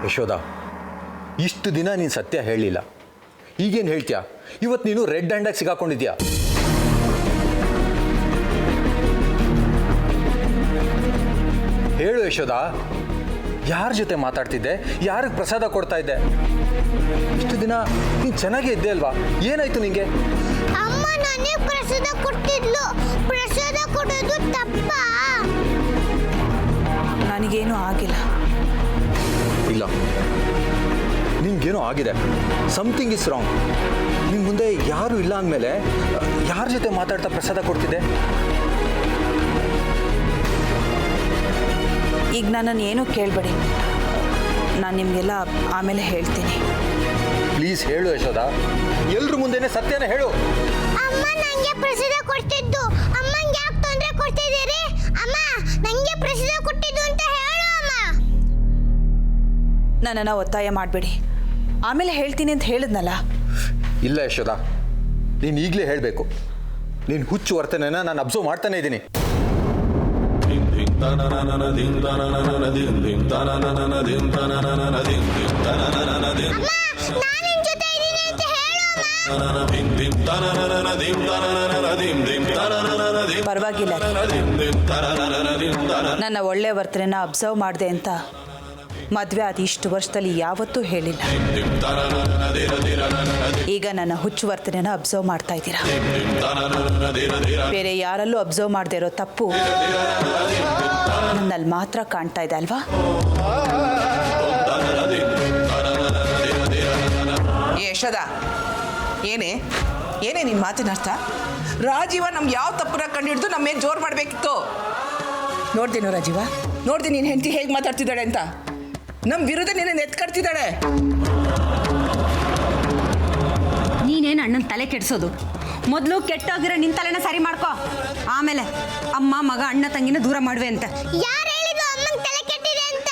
ಯಶೋಧ, ಇಷ್ಟು ದಿನ ನೀನು ಸತ್ಯ ಹೇಳಿಲ್ಲ, ಈಗೇನು ಹೇಳ್ತೀಯಾ? ಇವತ್ತು ನೀನು ರೆಡ್ ಹ್ಯಾಂಡಾಗಿ ಸಿಗಾಕೊಂಡಿದ್ಯಾ. ಹೇಳು ಯಶೋಧ, ಯಾರ ಜೊತೆ ಮಾತಾಡ್ತಿದ್ದೆ? ಯಾರಿಗೆ ಪ್ರಸಾದ ಕೊಡ್ತಾ ಇದ್ದೆ? ಇಷ್ಟು ದಿನ ನೀನು ಚೆನ್ನಾಗೇ ಇದ್ದೆ ಅಲ್ವಾ? ಏನಾಯ್ತು ನಿಂಗೆ? ಅಮ್ಮ ನನಗೆ ಪ್ರಸಾದ ಕೊಟ್ಟಿದ್ಲು. ಪ್ರಸಾದ ಕೊಡೋದು ತಪ್ಪಾ? ನನಗೇನು ಆಗಿಲ್ಲ. ಇಲ್ಲ, ನಿನ್ಗೇನೋ ಆಗಿದೆ. Something is wrong. ನಿನ್ನ ಮುಂದೆ ಯಾರು ಇಲ್ಲ ಅಂದಮೇಲೆ ಯಾರ ಜೊತೆ ಮಾತಾಡ್ತಾ ಪ್ರಸಾದ ಕೊಡ್ತಿದ್ದೆ? ಈಗ ನನ್ನನ್ನು ಏನೂ ಕೇಳಬೇಡಿ, ನಾನು ನಿಮಗೆಲ್ಲ ಆಮೇಲೆ ಹೇಳ್ತೀನಿ. ಪ್ಲೀಸ್ ಹೇಳು ಯಶೋಧ, ಎಲ್ರ ಮುಂದೆನೇ ಸತ್ಯನ ಹೇಳು. ಅಮ್ಮ ನನಗೆ ಪ್ರಸಾದ ಕೊಡ್ತಿದ್ದು. ಅಮ್ಮಂಗೆ ಯಾಕೆ ತೊಂದರೆ ಕೊಡ್ತಿದ್ದೀರಿ? ಅಮ್ಮ ನನಗೆ ಪ್ರಸಾದ ಕೊಟ್ಟಿದ್ದು ಅಂತ ಹೇಳು ಅಮ್ಮ. ನನ್ನನ್ನು ಒತ್ತಾಯ ಮಾಡಬೇಡಿ, ಆಮೇಲೆ ಹೇಳ್ತೀನಿ ಅಂತ ಹೇಳಿದ್ನಲ್ಲ. ಇಲ್ಲ ಯಶೋಧ, ನೀನು ಈಗಲೇ ಹೇಳಬೇಕು. ನೀನು ಹುಚ್ಚು ವರ್ತನೆನ ನಾನು ಅಬ್ಸರ್ವ್ ಮಾಡ್ತಾನೆ ಇದ್ದೀನಿ. ಅಮ್ಮ ನಾನಿನ್ ಜೊತೆ ಇದ್ದೀನಿ ಅಂತ ಹೇಳು. ಪರವಾಗಿಲ್ಲ, ನನ್ನ ಒಳ್ಳೆ ವರ್ತನೆನ ಅಬ್ಸರ್ವ್ ಮಾಡಿದೆ ಅಂತ ಮದುವೆ ಆದ ಇಷ್ಟು ವರ್ಷದಲ್ಲಿ ಯಾವತ್ತೂ ಹೇಳಿಲ್ಲ. ಈಗ ನನ್ನ ಹುಚ್ಚು ವರ್ತನೆನ ಅಬ್ಸರ್ವ್ ಮಾಡ್ತಾ ಇದ್ದೀರಾ. ಬೇರೆ ಯಾರಲ್ಲೂ ಅಬ್ಸರ್ವ್ ಮಾಡದೇ ಇರೋ ತಪ್ಪು ನನ್ನಲ್ಲಿ ಮಾತ್ರ ಕಾಣ್ತಾ ಇದೆ ಅಲ್ವಾ? ಯಶೋಧ, ಏನೇ ನಿನ್ನ ಮಾತಿನ ಅರ್ಥ? ರಾಜೀವ ನಮ್ಗೆ ಯಾವ ತಪ್ಪನ್ನ ಕಂಡಿಡ್ದು ನಮ್ಮ ಮೇಲೆ ಜೋರು ಮಾಡಬೇಕಿತ್ತು. ನೋಡ್ದೇನೋ ರಾಜೀವ, ನೋಡ್ದೆ ನೀನು ಹೆಂಡತಿ ಹೇಗೆ ಮಾತಾಡ್ತಿದ್ದಾಳೆ ಅಂತ. ನಮ್ಮ ವಿರುದ್ಧ ನಿನ್ನ ಎತ್ಕಡ್ತಿದ್ದಾಳೆ. ನೀನೇನು ಅಣ್ಣನ ತಲೆ ಕೆಡಿಸೋದು? ಮೊದಲು ಕೆಟ್ಟೋಗಿರೋ ನಿನ್ನ ತಲೆನ ಸರಿ ಮಾಡ್ಕೋ, ಆಮೇಲೆ ಅಮ್ಮ ಮಗ ಅಣ್ಣ ತಂಗಿನ ದೂರ ಮಾಡುವೆ ಅಂತ. ಯಾರು ಹೇಳಿದ್ರು ಅಮ್ಮಂಗೆ ತಲೆ ಕೆಟ್ಟಿದೆ ಅಂತ?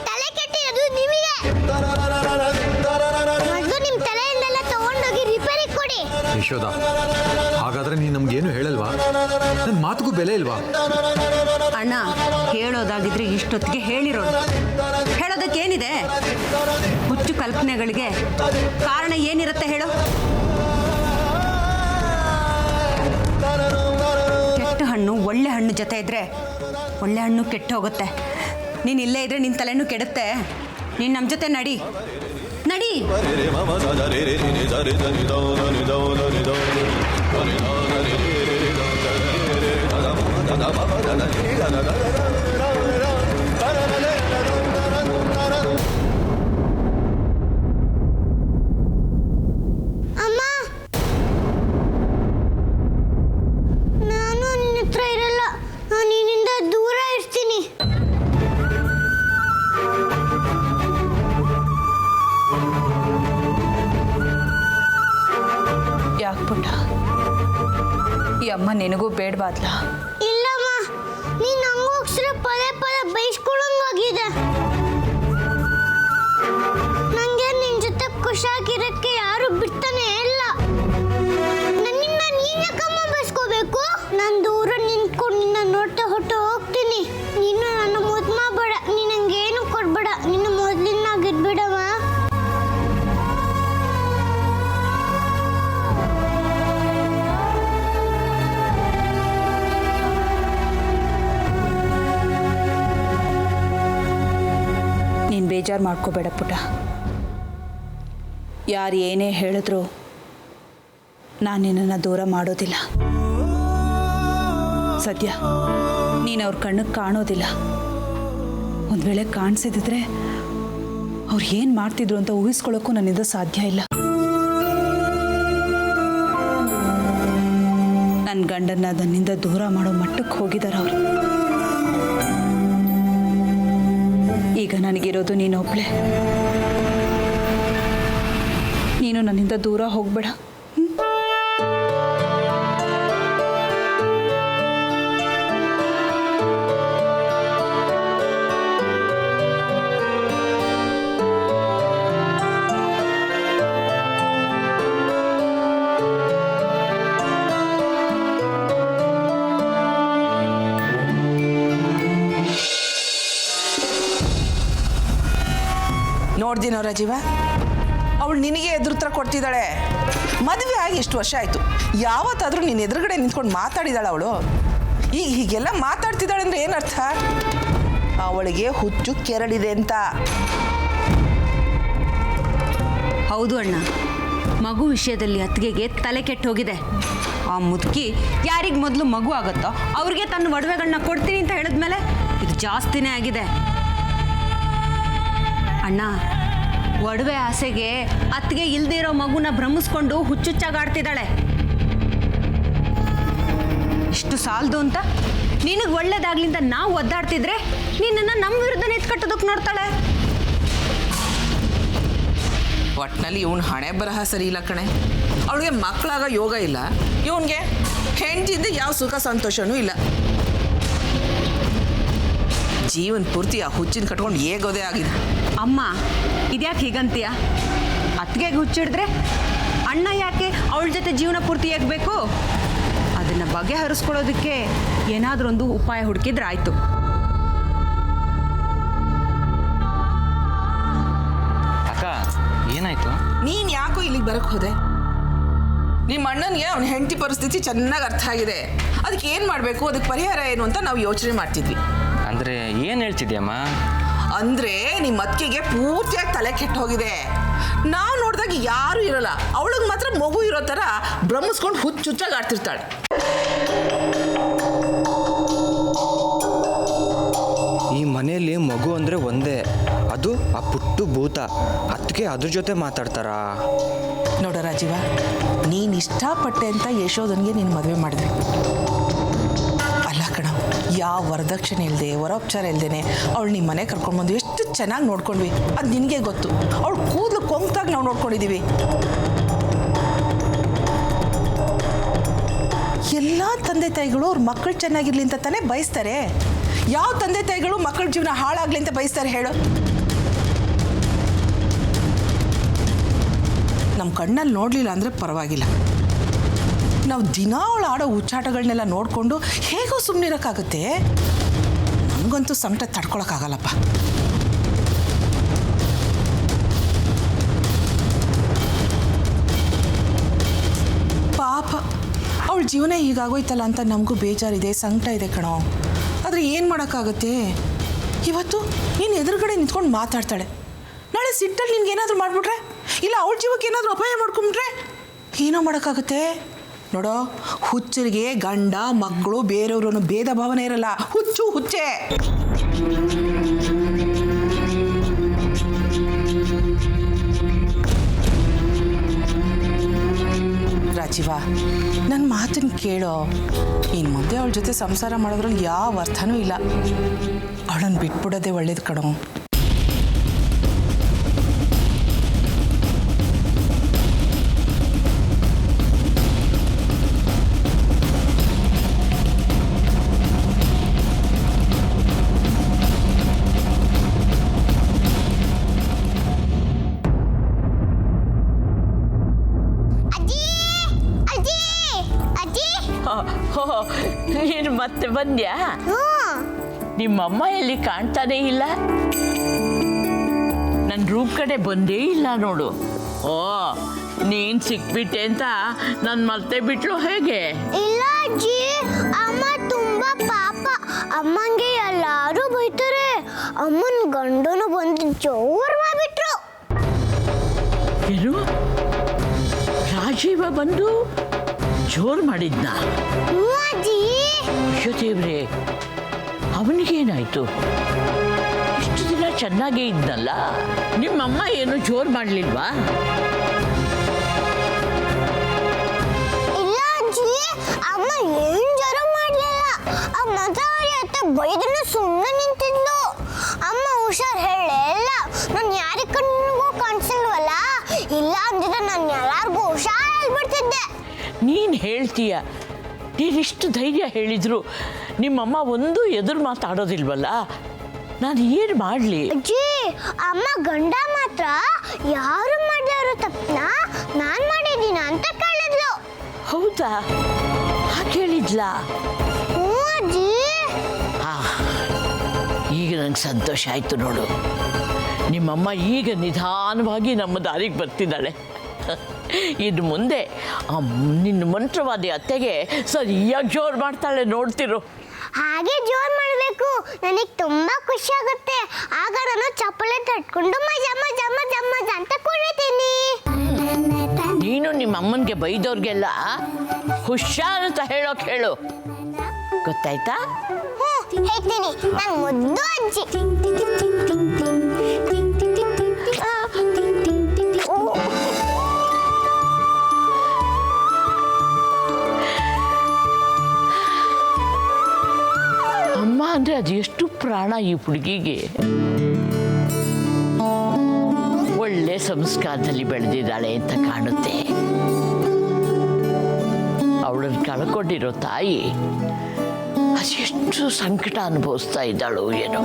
ತಲೆ ಕೆಟ್ಟಿರೋದು ನಿಮಗೆ. ಮೊದಲು ನಿಮ್ಮ ತಲೆಯಿಂದೆಲ್ಲ ತಗೊಂಡೋಗಿ ರಿಪೇರಿ ಕೊಡಿ. ಯಶೋಧ, ಹಾಗಾದ್ರೆ ನೀನು ನಮ್ಗೇನು ಹೇಳಲ್ವಾ? ನನ್ನ ಮಾತಿಗೂ ಬೆಲೆ ಇಲ್ವಾ? ಅಣ್ಣ ಹೇಳೋದಾಗಿದ್ರೆ ಇಷ್ಟೊತ್ತಿಗೆ ಹೇಳಿರೋದು. ಹೇಳೋದಕ್ಕೇನಿದೆ? ಹುಚ್ಚು ಕಲ್ಪನೆಗಳಿಗೆ ಕಾರಣ ಏನಿರುತ್ತೆ ಹೇಳು? ಕೆಟ್ಟ ಹಣ್ಣು ಒಳ್ಳೆ ಹಣ್ಣು ಜೊತೆ ಇದ್ರೆ ಒಳ್ಳೆ ಹಣ್ಣು ಕೆಟ್ಟು ಹೋಗುತ್ತೆ. ನೀನು ಇಲ್ಲೇ ಇದ್ರೆ ನಿನ್ನ ತಲೆನೂ ಕೆಡುತ್ತೆ. ನೀನು ನಮ್ಮ ಜೊತೆ ನಡಿ. ಅಮ್ಮ, ನಾನು ನಿನ್ನ ಹತ್ರ ಇರಲ್ಲ. ನಾನು ನಿನ್ನಿಂದ ದೂರ ಇರ್ತೀನಿ. ಯಾಕೆ ಪುಟ್ಟ, ಈ ಅಮ್ಮ ನಿನಗೂ ಬೇಡವಾದ್ಲ? ಇಲ್ಲಮ್ಮ, ನೀನು ಹಂಗೋಗ್ಸ್ರೆ ಪದೇ ಪದೇ ಬೈಸ್ಕೊಳಂಗಾಗಿದೆ. ನನಗೆ ನಿನ್ನ ಜೊತೆ ಖುಷಿಯಾಗಿರೋಕ್ಕೆ ಯಾರು ಬಿಡ್ತಾನೆ ಇಲ್ಲ. ನನ್ನಿಂದ ನೀನೇ ಕಮ್ಮ ಬೈಸ್ಕೋಬೇಕು. ನಾನು ದೂರ ನಿಂತ್ಕೊಂಡು ನಿನ್ನ ನೋಡ್ತಾ ಹೊಟ್ಟು ಹೋಗ್ತೀನಿ. ನೀನು ನನ್ನ ಮುದ್ದು ಮಾಡಬೇಡ, ನೀನು ನಂಗೇನು ಕೊಡ್ಬೇಡ. ನಿನ್ನ ಮೊದಲಿನಾಗಿದ್ಬಿಡವ. ನೀನು ಬೇಜಾರು ಮಾಡ್ಕೋಬೇಡ ಪುಟ. ಯಾರು ಏನೇ ಹೇಳಿದ್ರು ನಾನು ನಿನ್ನನ್ನು ದೂರ ಮಾಡೋದಿಲ್ಲ. ಸದ್ಯ ನೀನು ಅವ್ರ ಕಣ್ಣಿಗೆ ಕಾಣೋದಿಲ್ಲ. ಒಂದು ವೇಳೆ ಕಾಣಿಸಿದ್ರೆ ಅವ್ರು ಏನು ಮಾಡ್ತಿದ್ರು ಅಂತ ಊಹಿಸ್ಕೊಳ್ಳೋಕ್ಕೂ ನನ್ನಿಂದ ಸಾಧ್ಯ ಇಲ್ಲ. ನನ್ನ ಗಂಡನ್ನ ನನ್ನಿಂದ ದೂರ ಮಾಡೋ ಮಟ್ಟಕ್ಕೆ ಹೋಗಿದ್ದಾರೆ ಅವರು. ಈಗ ನನಗಿರೋದು ನೀನೊಬ್ಳೆ. ನೀನು ನನ್ನಿಂದ ದೂರ ಹೋಗ್ಬೇಡ. ನೋಡ್ದಿನೋ ರಾಜೀವ, ಅವಳು ನಿನಗೆ ಎದುರುತ್ರ ಕೊಡ್ತಿದ್ದಾಳೆ. ಮದುವೆ ಆಗಿ ಎಷ್ಟು ವರ್ಷ ಆಯಿತು, ಯಾವತ್ತಾದರೂ ನಿನ್ನ ಎದುರುಗಡೆ ನಿಂತ್ಕೊಂಡು ಮಾತಾಡಿದಾಳೆ ಅವಳು? ಈಗ ಹೀಗೆಲ್ಲ ಮಾತಾಡ್ತಿದ್ದಾಳೆ ಅಂದರೆ ಏನರ್ಥ? ಅವಳಿಗೆ ಹುಚ್ಚು ಕೆರಳಿದೆ ಅಂತ. ಹೌದು ಅಣ್ಣ, ಮಗು ವಿಷಯದಲ್ಲಿ ಅತ್ತಿಗೆಗೆ ತಲೆ ಕೆಟ್ಟು ಹೋಗಿದೆ. ಆ ಮುದುಕಿ ಯಾರಿಗೆ ಮೊದಲು ಮಗು ಆಗುತ್ತೋ ಅವ್ರಿಗೆ ತನ್ನ ಒಡವೆಗಳನ್ನ ಕೊಡ್ತೀನಿ ಅಂತ ಹೇಳಿದ್ಮೇಲೆ ಇದು ಜಾಸ್ತಿನೇ ಆಗಿದೆ. ಅಣ್ಣ, ಒಡವೆ ಆಸೆಗೆ ಅತ್ತಿಗೆ ಇಲ್ದೇ ಇರೋ ಮಗುನ ಭ್ರಮಿಸ್ಕೊಂಡು ಹುಚ್ಚುಚ್ಚಾಗಾಡ್ತಿದ್ದಾಳೆ. ಇಷ್ಟು ಸಾಲದು ಅಂತ ನಿನಗೆ ಒಳ್ಳೇದಾಗ್ಲಿ ಅಂತ ನಾವು ಒದ್ದಾಡ್ತಿದ್ರೆ ನಿನ್ನನ್ನು ನಮ್ಮ ವಿರುದ್ಧ ನಿಂತ್ಕಟ್ಟೋದಕ್ಕೆ ನೋಡ್ತಾಳೆ. ಒಟ್ಟಿನಲ್ಲಿ ಇವನು ಹಣೆ ಬರಹ ಸರಿ ಇಲ್ಲ ಕಣೆ. ಅವಳಿಗೆ ಮಕ್ಕಳಾಗ ಯೋಗ ಇಲ್ಲ, ಇವನಿಗೆ ಹೆಂಡತಿಯಿಂದ ಯಾವ ಸುಖ ಸಂತೋಷನೂ ಇಲ್ಲ. ಜೀವನ ಪೂರ್ತಿ ಆ ಹುಚ್ಚಿನ ಕಟ್ಕೊಂಡು ಹೇಗೋದೇ ಆಗಿದೆ. ಅಮ್ಮ, ಇದ್ಯಾಕೆ ಹೀಗಂತೀಯ? ಅತ್ತಿಗೆಗೆ ಹುಚ್ಚಿಡಿದ್ರೆ ಅಣ್ಣ ಯಾಕೆ ಅವಳ ಜೊತೆ ಜೀವನ ಪೂರ್ತಿ ಹೇಗಬೇಕು? ಅದನ್ನು ಬಗೆಹರಿಸ್ಕೊಳ್ಳೋದಕ್ಕೆ ಏನಾದರೂ ಒಂದು ಉಪಾಯ ಹುಡುಕಿದ್ರೆ ಆಯಿತು. ಅಕ್ಕ, ಏನಾಯ್ತು? ನೀನು ಯಾಕೋ ಇಲ್ಲಿಗೆ ಬರಕ್ಕೆ ಹೋದೆ? ನಿಮ್ಮ ಅಣ್ಣನಿಗೆ ಅವನ ಹೆಂಡತಿ ಪರಿಸ್ಥಿತಿ ಚೆನ್ನಾಗಿ ಅರ್ಥ ಆಗಿದೆ. ಅದಕ್ಕೆ ಏನು ಮಾಡಬೇಕು, ಅದಕ್ಕೆ ಪರಿಹಾರ ಏನು ಅಂತ ನಾವು ಯೋಚನೆ ಮಾಡ್ತಿದ್ವಿ. ಅಂದರೆ ಏನು ಹೇಳ್ತಿದ್ಯಮ್ಮ? ಅಂದರೆ ನಿಮ್ಮ ಅತ್ತಿಗೆಗೆ ಪೂರ್ತಿಯಾಗಿ ತಲೆ ಕೆಟ್ಟು ಹೋಗಿದೆ. ನಾವು ನೋಡಿದಾಗ ಯಾರೂ ಇರೋಲ್ಲ, ಅವಳಿಗೆ ಮಾತ್ರ ಮಗು ಇರೋ ಥರ ಭ್ರಮಿಸ್ಕೊಂಡು ಹುಚ್ಚುಚ್ಚಾಗಿ ಆಡ್ತಿರ್ತಾಳೆ. ಈ ಮನೆಯಲ್ಲಿ ಮಗು ಅಂದರೆ ಒಂದೇ, ಅದು ಆ ಪುಟ್ಟು ಭೂತ. ಅದಕ್ಕೆ ಅದ್ರ ಜೊತೆ ಮಾತಾಡ್ತಾರಾ? ನೋಡ ರಾಜೀವ, ನೀನು ಇಷ್ಟಪಟ್ಟೆ ಅಂತ ಯಶೋಧನ್ಗೆ ನೀನು ಮದುವೆ ಮಾಡಿದ್ವಿ. ಅಲ್ಲ ಕಣ, ಯಾವ ವರದಕ್ಷಿಣೆ ಇಲ್ಲದೆ ವರೋಪಚಾರ ಇಲ್ಲದೇನೆ ಅವಳು ನಿಮ್ಮ ಮನೆ ಕರ್ಕೊಂಡ್ಬಂದು ಎಷ್ಟು ಚೆನ್ನಾಗಿ ನೋಡ್ಕೊಂಡ್ವಿ. ಅದು ನಿನಗೆ ಗೊತ್ತು. ಅವಳು ಕೂದಲು ಕೊಂಕ್ತಾಗ ನಾವು ನೋಡ್ಕೊಂಡಿದ್ದೀವಿ. ಎಲ್ಲ ತಂದೆ ತಾಯಿಗಳು ಅವ್ರ ಮಕ್ಕಳು ಚೆನ್ನಾಗಿರ್ಲಿ ಅಂತ ತಾನೇ ಬಯಸ್ತಾರೆ. ಯಾವ ತಂದೆ ತಾಯಿಗಳು ಮಕ್ಕಳ ಜೀವನ ಹಾಳಾಗ್ಲಿ ಅಂತ ಬಯಸ್ತಾರೆ ಹೇಳು? ನಮ್ಮ ಕಣ್ಣಲ್ಲಿ ನೋಡಲಿಲ್ಲ ಅಂದರೆ ಪರವಾಗಿಲ್ಲ, ನಾವು ದಿನ ಅವಳು ಆಡೋ ಹುಚ್ಚಾಟಗಳನ್ನೆಲ್ಲ ನೋಡಿಕೊಂಡು ಹೇಗೋ ಸುಮ್ಮನಿರೋಕ್ಕಾಗುತ್ತೆ? ನಮಗಂತೂ ಸಂಕಟ ತಡ್ಕೊಳಕ್ಕಾಗಲ್ಲಪ್ಪ. ಪಾಪ ಅವಳ ಜೀವನ ಹೀಗಾಗೋಯ್ತಲ್ಲ ಅಂತ ನಮಗೂ ಬೇಜಾರಿದೆ, ಸಂಕಟ ಇದೆ ಕಣೋ. ಆದರೆ ಏನು ಮಾಡೋಕ್ಕಾಗುತ್ತೆ? ಇವತ್ತು ನೀನು ಎದುರುಗಡೆ ನಿಂತ್ಕೊಂಡು ಮಾತಾಡ್ತಾಳೆ, ನಾಳೆ ಸಿಟ್ಟಲ್ಲಿ ನಿನ್ಗೇನಾದರೂ ಮಾಡಿಬಿಟ್ರೆ, ಇಲ್ಲ ಅವಳ ಜೀವಕ್ಕೆ ಏನಾದರೂ ಅಪಾಯ ಮಾಡ್ಕೊಂಬಿಟ್ರೆ ಏನೋ ಮಾಡೋಕ್ಕಾಗುತ್ತೆ? ನೋಡೋ, ಹುಚ್ಚರಿಗೆ ಗಂಡ ಮಕ್ಕಳು ಬೇರೆಯವರು ಭೇದ ಭಾವನೆ ಇರಲ್ಲ. ಹುಚ್ಚು ಹುಚ್ಚೆ. ರಾಜೀವ, ನನ್ನ ಮಾತನ್ನು ಕೇಳೋ. ಇನ್ನು ಮುಂದೆ ಅವಳ ಜೊತೆ ಸಂಸಾರ ಮಾಡೋದ್ರಲ್ಲಿ ಯಾವ ಅರ್ಥನೂ ಇಲ್ಲ. ಅವಳನ್ನು ಬಿಟ್ಬಿಡೋದೇ ಒಳ್ಳೇದು ಕಣೋ. ನೀನು ಮತ್ತೆ ಬಂದ್ಯಾ? ನಿಮ್ಮಮ್ಮ ಎಲ್ಲಿ ಕಾಣ್ತಾನೇ ಇಲ್ಲ. ನನ್ನ ರೂಮ್ ಕಡೆ ಬಂದೇ ಇಲ್ಲ ನೋಡು. ಓ, ನೀನು ಸಿಕ್ಬಿಟ್ಟೆ ಅಂತ ನನ್ನ ಮತ್ತೆ ಬಿಟ್ಲು ಹೇಗೆ? ಇಲ್ಲ ಅಜ್ಜಿ, ಅಮ್ಮ ತುಂಬಾ ಪಾಪ. ಅಮ್ಮಂಗೆ ಎಲ್ಲಾರು ಬೈತಾರೆ. ಅಮ್ಮನ ಗಂಡನು ಬಂದು ಜೋರ್ ಮಾಡ್ಬಿಟ್ರು. ಏನು, ರಾಜೀವ ಬಂದು ಜೋರ್ ಮಾಡಿದ್ನ? ಅಜ್ಜಿ, ಅಯ್ಯೋ ದೇವ್ರೆ, ಅವನಿಗೇನಾಯ್ತು? ಇಷ್ಟು ದಿನ ಚೆನ್ನಾಗೇ ಇದ್ನಲ್ಲ. ನಿಮ್ಮಮ್ಮ ಏನು ಜೋರ್ ಮಾಡಲಿಲ್ವಾ? ಇಲ್ಲ ಅಜ್ಜಿ, ಅಮ್ಮ ಏನ್ ಜೋರ ಮಾಡ್ಲಿಲ್ಲ. ಅಮ್ಮ ಅತ್ತೆ ಬೈದನು ಸುಮ್ಮನೆ ನಿಂತಿದ್ಲು. ಅಮ್ಮ ಹುಷಾರ್ ಹೇಳಲ್ಲ. ನಾನು ಯಾರಿಗ ಕಣ್ಣಿಗೂ ಕಾಣಿಸಿಲ್ವಲ್ಲ, ಇಲ್ಲ ಅಂದಿದ್ರೆ ನಾನು ಎಲ್ಲಾರ್ಗೂ ಹುಷಾರ್ ಹೇಳ್ಬಿಡ್ತಿದ್ದೆ. ನೀನು ಹೇಳ್ತೀಯ, ನೀನಿಷ್ಟು ಧೈರ್ಯ ಹೇಳಿದ್ರು ನಿಮ್ಮಮ್ಮ ಒಂದು ಎದುರು ಮಾತಾಡೋದಿಲ್ವಲ್ಲ. ನಾನು ಏನು ಮಾಡಲಿ? ಅಜ್ಜಿ, ಅಮ್ಮ ಗಂಡ ಮಾತ್ರ ಯಾರು ಮಾಡಿದವರು ತಪ್ಪನ ನಾನು ಮಾಡಿದ್ದೀನ ಅಂತ ಕೇಳಿದ್ಲು. ಹೌದಾ? ಹಾಗೆ ಹೇಳಿದ್ಲಾ? ಹ್ಞೂ ಅಜ್ಜಿ. ಈಗ ನಂಗೆ ಸಂತೋಷ ಆಯಿತು ನೋಡು. ನಿಮ್ಮಮ್ಮ ಈಗ ನಿಧಾನವಾಗಿ ನಮ್ಮ ದಾರಿಗೆ ಬರ್ತಿದ್ದಾಳೆ. ಇನ್ನು ಮುಂದೆ ನಿನ್ನ ಮಂತ್ರವಾದಿ ಅತ್ತೆಗೆ ಸರಿಯಾಗಿ ಜೋರು ಮಾಡ್ತಾಳೆ, ನೋಡ್ತಿರು. ಹಾಗೆ ಜೋರ್ ಮಾಡಬೇಕು. ನನಗೆ ತುಂಬಾ ಖುಷಿ ಆಗುತ್ತೆ. ಆಗ ನಾನು ಚಪ್ಪಲಿ ತಟ್ಕೊಂಡು ಮಜಾ ಮಜಾ ಮಜಾ ಮಜಾ ಅಂತ ಕುಣಿತೀನಿ. ನೀನು ನಿಮ್ಮ ಅಮ್ಮನಿಗೆ ಬೈದವ್ರಿಗೆಲ್ಲ ಹುಷಾರ್ ಅಂತ ಹೇಳೋಕೆ ಹೇಳು, ಗೊತ್ತಾಯ್ತಾ? ಹೇಳ್ತೀನಿ. ನಾನು ಮುದ್ದು ಅಜ್ಜಿ. ಅಮ್ಮ ಅಂದರೆ ಅದು ಎಷ್ಟು ಪ್ರಾಣ ಈ ಹುಡುಗಿಗೆ. ಒಳ್ಳೆ ಸಂಸ್ಕಾರದಲ್ಲಿ ಬೆಳೆದಿದ್ದಾಳೆ ಅಂತ ಕಾಣುತ್ತೆ. ಅವಳನ್ನು ಕಳ್ಕೊಂಡಿರೋ ತಾಯಿ ಅದೆಷ್ಟು ಸಂಕಟ ಅನುಭವಿಸ್ತಾ ಇದ್ದಾಳು ಏನೋ.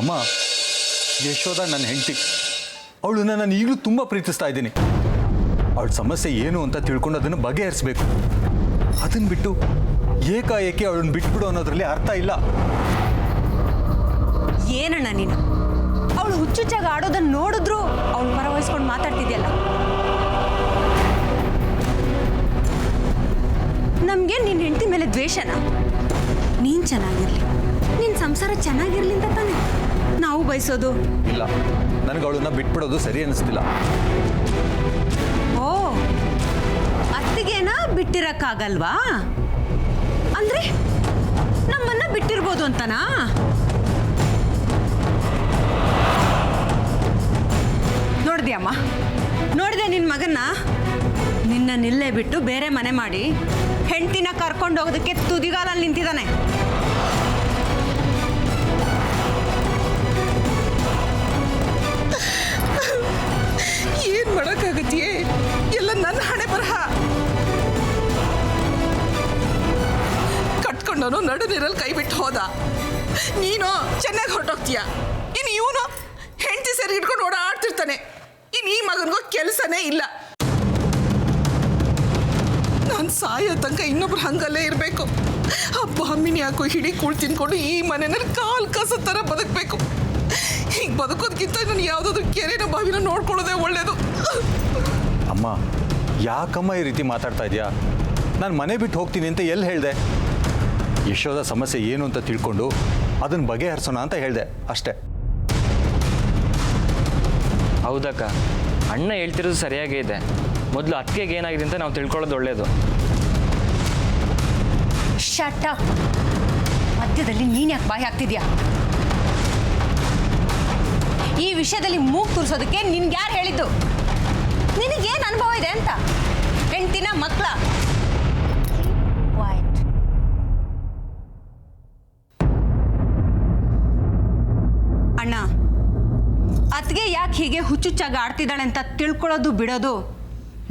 ಅಮ್ಮ, ಯಶೋದ ನನ್ನ ಹೆಂಡತಿ. ಅವಳನ್ನ ನಾನು ಈಗಲೂ ತುಂಬ ಪ್ರೀತಿಸ್ತಾ ಇದ್ದೀನಿ. ಅವಳ ಸಮಸ್ಯೆ ಏನು ಅಂತ ತಿಳ್ಕೊಂಡು ಅದನ್ನು ಬಗೆಹರಿಸಬೇಕು. ಅದನ್ನು ಬಿಟ್ಟು ಏಕಾಏಕಿ ಅವಳನ್ನ ಬಿಟ್ಬಿಡು ಅನ್ನೋದ್ರಲ್ಲಿ ಅರ್ಥ ಇಲ್ಲ. ಏನಣ್ಣ ನೀನು? ಅವಳು ಹುಚ್ಚುಚ್ಚಾಗಿ ಆಡೋದನ್ನ ನೋಡಿದ್ರು ಅವಳು ಪರ ವಹಿಸ್ಕೊಂಡು ಮಾತಾಡ್ತಿದ್ಯಲ್ಲ. ನಮ್ಗೆ ನಿನ್ನ ಹೆಂಡತಿ ಮೇಲೆ ದ್ವೇಷನ? ನೀನ್ ಚೆನ್ನಾಗಿರ್ಲಿ, ನಿನ್ನ ಸಂಸಾರ ಚೆನ್ನಾಗಿರ್ಲಿ ಅಂತ ತಾನೆ ನಾವು ಬಯಸೋದು. ಇಲ್ಲ, ನನಗೆ ಅವಳನ್ನ ಬಿಟ್ಬಿಡೋದು ಸರಿ ಅನಿಸ್ತಿಲ್ಲ. ಓ, ಅತ್ತಿಗೆನ ಬಿಟ್ಟಿರಕ್ಕಾಗಲ್ವಾ? ಅಂದ್ರೆ ನಮ್ಮನ್ನ ಬಿಟ್ಟಿರ್ಬೋದು ಅಂತನಾ? ನೋಡಿದ್ಯಮ್ಮ, ನೋಡಿದೆ ನಿನ್ನ ಮಗನ್ನ. ನಿನ್ನನ್ನಿಲ್ಲೇ ಬಿಟ್ಟು ಬೇರೆ ಮನೆ ಮಾಡಿ ಹೆಂಡ್ತಿನ ಕರ್ಕೊಂಡು ಹೋಗೋದಕ್ಕೆ ತುದಿಗಾಲಲ್ಲಿ ನಿಂತಿದ್ದಾನೆ. ಏನ್ ಮಾಡಕ್ಕಾಗತ್ತೆಯೇ? ಎಲ್ಲ ನನ್ನ ಹಣೆ ಬರಹ. ಕಟ್ಕೊಂಡವನು ನಡು ನೀರಲ್ಲಿ ಕೈ ಬಿಟ್ಟು ಹೋದ. ನೀನು ಚೆನ್ನಾಗಿ ಹೊರಟೋಗ್ತೀಯ. ಇನ್ನು ಇವನು ಹೆಂಡತಿ ಸರಿ ಹಿಡ್ಕೊಂಡು ಓಡಾಡ್ತಿರ್ತಾನೆ. ಇನ್ನು ಈ ಮಗನಿಗೂ ಕೆಲಸನೇ ಇಲ್ಲ. ನಾನು ಸಾಯೋ ತನಕ ಇನ್ನೊಬ್ರು ಹಂಗಲ್ಲೇ ಇರಬೇಕು. ಹಬ್ಬ ಹಮ್ಮಿನಿ ಹಾಕೋ ಹಿಡಿ ಕೂಳ್ ತಿನ್ಕೊಂಡು ಈ ಮನೆಯಲ್ಲಿ ಕಾಲ್ ಕಸ ಥರ ಬದುಕಬೇಕು. ಹೀಗೆ ಬದುಕೋದಕ್ಕಿಂತ ನಾನು ಯಾವುದಾದ್ರೂ ಕೆರೆನ ಬಾವಿನ ನೋಡ್ಕೊಳ್ಳೋದೇ ಒಳ್ಳೇದು. ಅಮ್ಮ, ಯಾಕಮ್ಮ ಈ ರೀತಿ ಮಾತಾಡ್ತಾ ಇದೆಯಾ? ನಾನು ಮನೆ ಬಿಟ್ಟು ಹೋಗ್ತೀನಿ ಅಂತ ಎಲ್ಲಿ ಹೇಳಿದೆ? ಯಶೋದ ಸಮಸ್ಯೆ ಏನು ಅಂತ ತಿಳ್ಕೊಂಡು ಅದನ್ನು ಬಗೆಹರಿಸೋಣ ಅಂತ ಹೇಳಿದೆ ಅಷ್ಟೇ. ಹೌದಕ್ಕ, ಅಣ್ಣ ಹೇಳ್ತಿರೋದು ಸರಿಯಾಗೇ ಇದೆ. ಮೊದಲು ಅತ್ತಿಗೆಗೆ ಏನಾಗಿದೆ ಅಂತ ನಾವು ತಿಳ್ಕೊಳ್ಳೋದು ಒಳ್ಳೆಯದು. Shut up. ಮಧ್ಯದಲ್ಲಿ ನೀನು ಯಾಕೆ ಬಾಯಿ ಹಾಕ್ತಿದ್ಯಾ? ಈ ವಿಷಯದಲ್ಲಿ ಮೂಗು ತೂರಿಸೋದಕ್ಕೆ ನಿನ್ಗೆ ಯಾರು ಹೇಳಿದ್ದು? ನಿನಗೇನು ಅನುಭವ ಇದೆ ಅಂತ? ಹೆಂಡ್ತಿನ ಮಕ್ಕಳ? ಅಣ್ಣ, ಅತ್ತಿಗೆ ಯಾಕೆ ಹೀಗೆ ಹುಚ್ಚುಚ್ಚಾಗಿ ಆಡ್ತಿದ್ದಾಳೆ ಅಂತ ತಿಳ್ಕೊಳ್ಳೋದು ಬಿಡೋದು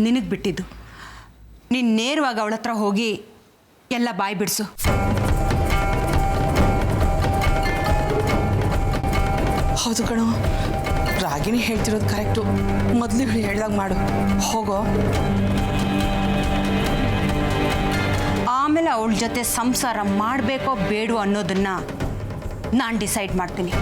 ನಿನಗೆ ಬಿಟ್ಟಿದ್ದು. ನೀನು ನೇರವಾಗಿ ಅವಳ ಹತ್ರ ಹೋಗಿ ಎಲ್ಲ ಬಾಯಿ ಬಿಡಿಸು. ಹೌದು ಕಣೋ, ರಾಗಿಣಿ ಹೇಳ್ತಿರೋದು ಕರೆಕ್ಟು. ಮೊದಲು ಹೇಳ್ದಾಗ ಮಾಡು. ಹೋಗೋ. ಆಮೇಲೆ ಅವಳ ಜೊತೆ ಸಂಸಾರ ಮಾಡಬೇಕೋ ಬೇಡೋ ಅನ್ನೋದನ್ನ ನಾನು ಡಿಸೈಡ್ ಮಾಡ್ತೀನಿ.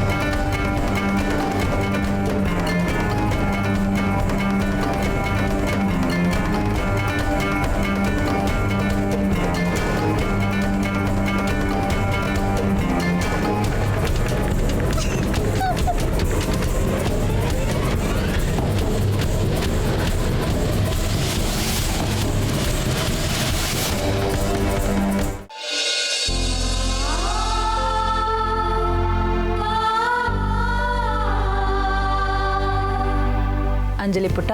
ಅಂಜಲಿ ಪುಟ್ಟ,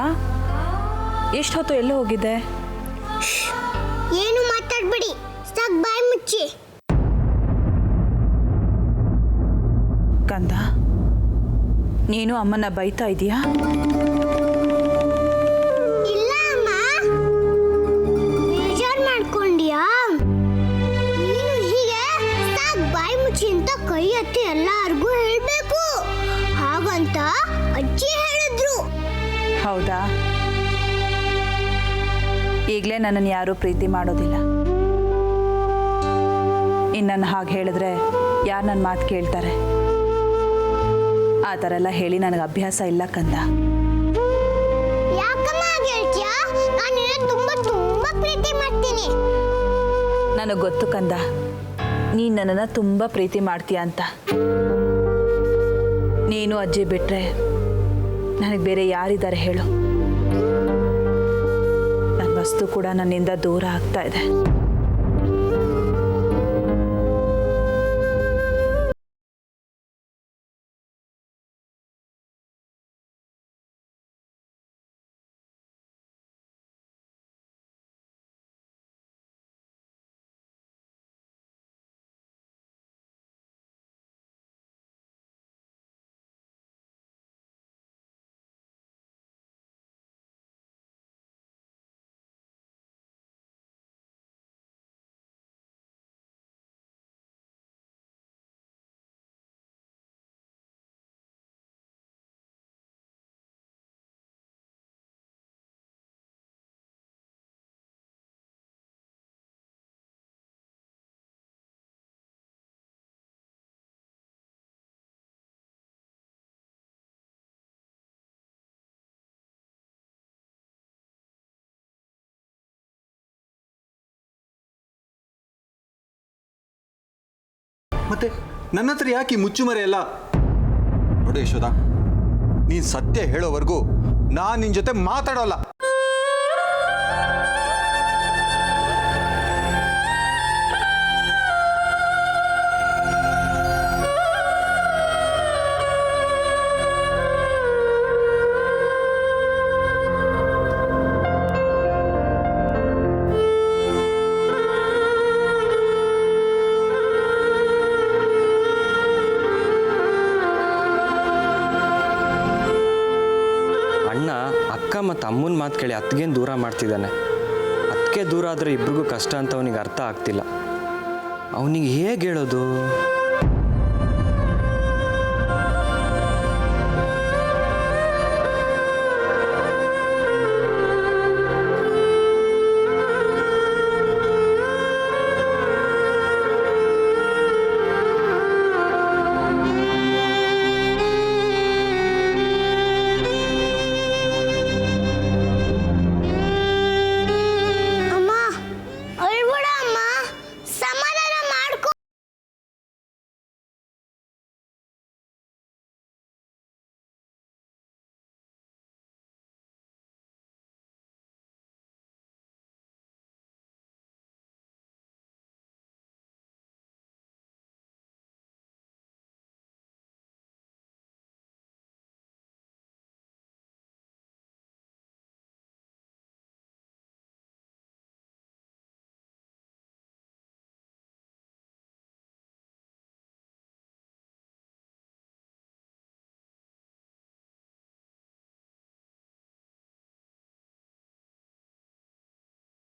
ಎಷ್ಟು ಹೊತ್ತು ಎಲ್ಲೋ ಹೋಗಿದ್ದೆ? ಏನು ಮಾತಾಡ್ಬೇಡಿ, ಸಾಕ್ ಬಾಯಿ ಮುಚ್ಚಿ. ಕಂದ, ನೀನು ಅಮ್ಮನ ಬೈತಾ ಇದೀಯಾ? ಇಲ್ಲ ಅಮ್ಮ, ಬೇಜಾರ್ ಮಾಡ್ಕೊಂಡ್ಯಾ? ನೀನು ಹೀಗೆ ಸಾಕ್ ಬಾಯಿ ಮುಚ್ಚಿ ಅಂತ ಕೈ ಎತ್ತಿ ಎಲ್ಲಾರ್ಗೂ ಹೇಳ್ಬೇಕು. ಹಾಗಂತ ಅಜ್ಜಿ ಹೇಳಿದ್ರು. ಹೌದಾ? ನನ್ನನ್ನು ಯಾರೂ ಪ್ರೀತಿ ಮಾಡೋದಿಲ್ಲ. ಇನ್ನು ನನ್ನ ಹಾಗೆ ಹೇಳಿದ್ರೆ ಯಾರು ನನ್ನ ಮಾತು ಕೇಳ್ತಾರೆ? ಆ ಥರ ಎಲ್ಲ ಹೇಳಿ ನನಗೆ ಅಭ್ಯಾಸ ಇಲ್ಲ ಕಂದ. ಯಾಕಮ್ಮ ಹಾಗೆ ಹೇಳ್ತೀಯಾ? ನಾನು ನಿನ್ನ ತುಂಬಾ ಪ್ರೀತಿ ಮಾಡ್ತೀನಿ. ನನಗೆ ಗೊತ್ತು ಕಂದ, ನೀನು ನನ್ನನ್ನು ತುಂಬ ಪ್ರೀತಿ ಮಾಡ್ತೀಯ ಅಂತ. ನೀನು ಅಜ್ಜಿ ಬಿಟ್ಟರೆ ನನಗೆ ಬೇರೆ ಯಾರಿದ್ದಾರೆ ಹೇಳು? ನನ್ನ ವಸ್ತು ಕೂಡ ನನ್ನಿಂದ ದೂರ ಆಗ್ತಾ ಇದೆ. ಮತ್ತೆ ನನ್ನ ಹತ್ರ ಯಾಕೆ ಮುಚ್ಚುಮರೆ ಎಲ್ಲ? ನೋಡಿ ಯಶೋದ, ನೀನು ಸತ್ಯ ಹೇಳೋವರೆಗೂ ನಾನು ನಿನ್ನ ಜೊತೆ ಮಾತಾಡೋಲ್ಲ. ಅಕ್ಕ ಮತ್ತು ಅಮ್ಮನ ಮಾತು ಕೇಳಿ ಅತ್ತಿಗೇನು ದೂರ ಮಾಡ್ತಿದ್ದಾನೆ. ಅತ್ತಿಗೆ ದೂರ ಆದರೆ ಇಬ್ರಿಗೂ ಕಷ್ಟ ಅಂತ ಅವನಿಗೆ ಅರ್ಥ ಆಗ್ತಿಲ್ಲ. ಅವನಿಗೆ ಹೇಗೆ ಹೇಳೋದು?